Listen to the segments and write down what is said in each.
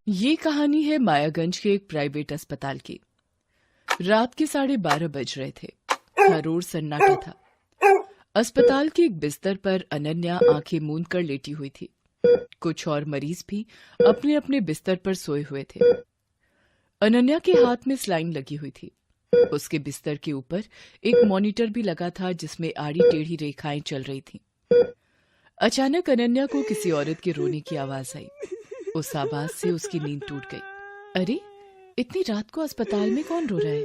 ये कहानी है मायागंज के एक प्राइवेट अस्पताल की। रात के 12:30 बज रहे थे। हर ओर सन्नाटा था। अस्पताल के एक बिस्तर पर अनन्या आंखें मूंद कर लेटी हुई थी। कुछ और मरीज भी अपने अपने बिस्तर पर सोए हुए थे। अनन्या के हाथ में स्लाइन लगी हुई थी। उसके बिस्तर के ऊपर एक मॉनिटर भी लगा था जिसमें आड़ी टेढ़ी रेखाएं चल रही थीं। अचानक अनन्या को किसी औरत के रोने की आवाज आई। उस आवाज से उसकी नींद टूट गई। अरे, इतनी रात को अस्पताल में कौन रो रहा है?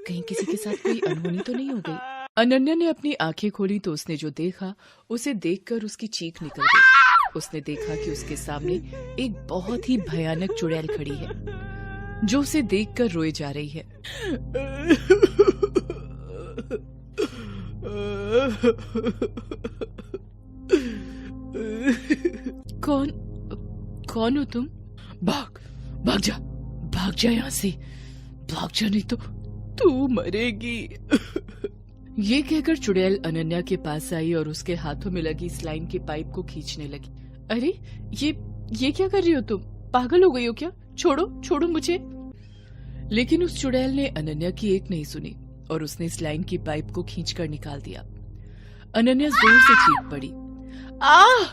कहीं किसी के साथ कोई अनहोनी तो नहीं हो गई? अनन्या ने अपनी आंखें खोली तो उसने जो देखा उसे देखकर उसकी चीख निकल गई। उसने देखा कि उसके सामने एक बहुत ही भयानक चुड़ैल खड़ी है जो उसे देखकर रोए जा रही है। कौन कौन हो तुम? भाग भाग जा यहाँ से, भाग जा नहीं तो तू मरेगी। ये कहकर चुड़ैल अनन्या के पास आई और उसके हाथों में लगी स्लाइन के पाइप को खींचने लगी। अरे, ये क्या कर रही हो तुम? पागल हो गई हो क्या? छोड़ो मुझे। लेकिन उस चुड़ैल ने अनन्या की एक नहीं सुनी और उसने स्लाइन की पाइप को खींचकर निकाल दिया। अनन्या जोर से चीख पड़ी। आह!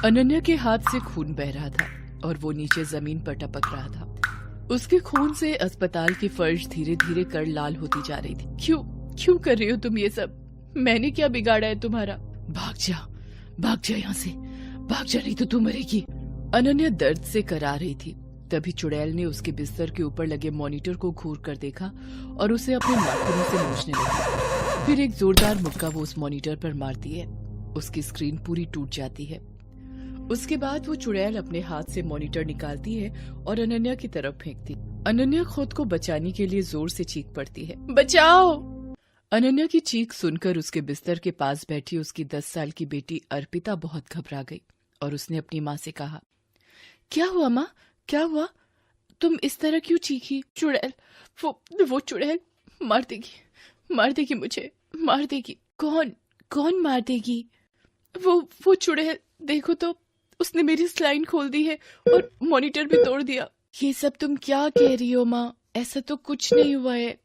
अनन्या के हाथ से खून बह रहा था और वो नीचे जमीन पर टपक रहा था। उसके खून से अस्पताल की फर्श धीरे धीरे कर लाल होती जा रही थी। क्यों कर रही हो तुम ये सब? मैंने क्या बिगाड़ा है तुम्हारा? भाग जा यहाँ से, भाग जा नहीं तो तू मरेगी। अनन्या दर्द से करा रही थी। तभी चुड़ैल ने उसके बिस्तर के ऊपर लगे मॉनिटर को घूर कर देखा और उसे अपने नाखूनों से नोचने लगी। फिर एक जोरदार मुक्का वो उस मॉनिटर पर मारती है। उसकी स्क्रीन पूरी टूट जाती है। उसके बाद वो चुड़ैल अपने हाथ से मॉनिटर निकालती है और अनन्या की तरफ फेंकती। अनन्या खुद को बचाने के लिए जोर से चीख पड़ती है, बचाओ! अनन्या की चीख सुनकर उसके बिस्तर के पास बैठी उसकी 10 साल की बेटी अर्पिता बहुत घबरा गई और उसने अपनी माँ से कहा, क्या हुआ माँ? क्या हुआ? तुम इस तरह क्यों चीखी? चुड़ैल, वो चुड़ैल मार देगी मुझे, मार देगी। कौन मार देगी? वो चुड़ैल, देखो तो उसने मेरी स्लाइन खोल दी है और मॉनिटर भी तोड़ दिया। ये सब तुम क्या कह रही हो माँ? ऐसा तो कुछ नहीं हुआ है।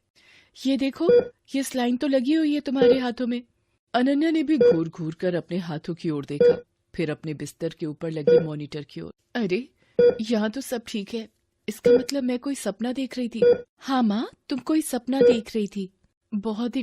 ये देखो, ये स्लाइन तो लगी हुई है तुम्हारे हाथों में। अनन्या ने भी घूर घूर कर अपने हाथों की ओर देखा, फिर अपने बिस्तर के ऊपर लगी मॉनिटर की ओर। अरे, यहाँ तो सब ठीक है। इसका मतलब मैं कोई सपना देख रही थी। हाँ माँ, तुम कोई सपना देख रही थी। बहुत ही